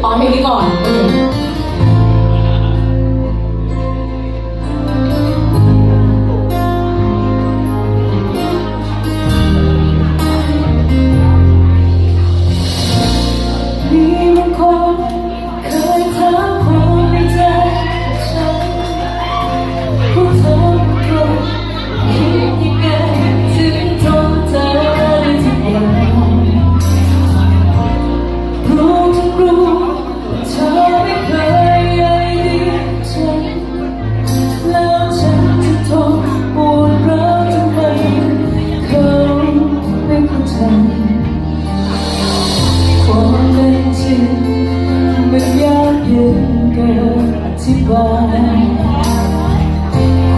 อ๋อเพลงนี้ก่อนโอเคมันยากเย็นเกินอธิบาย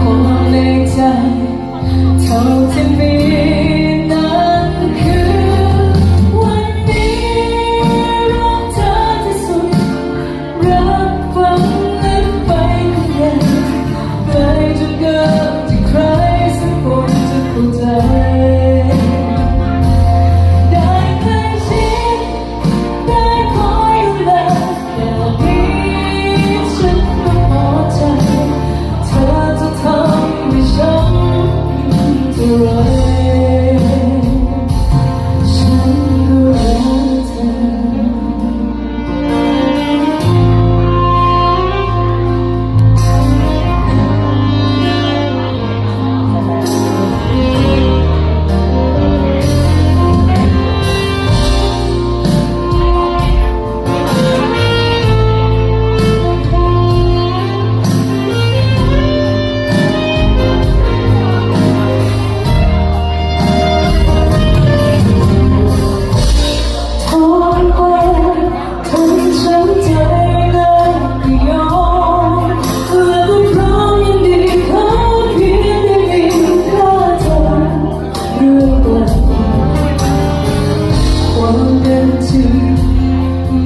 ความในใจเท่าที่มีนั้นคือวันนี้รักเธอที่สุดรักฝังลึกไปข้างในไกลจนเกินที่ใครสักคนจะเข้าใจ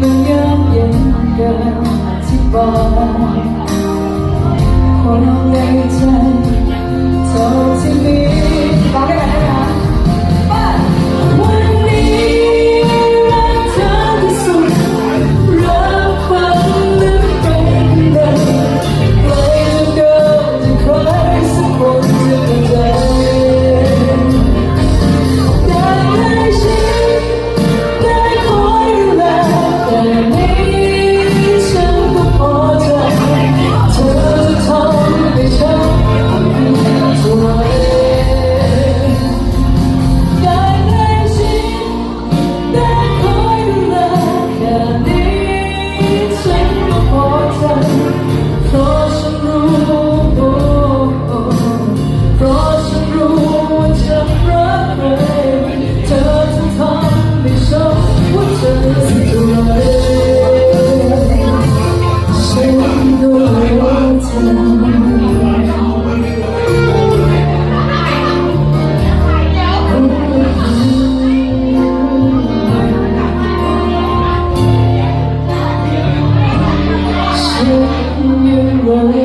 มันยากเย็นเกินอธิบายความในใจเท่าที่มีร้องได้กันได้ไหมวันนี้รักเธอที่สุดรักฝังลึกไปในไกลจนเกินที่ใครสักคนจะเข้าใจยังไง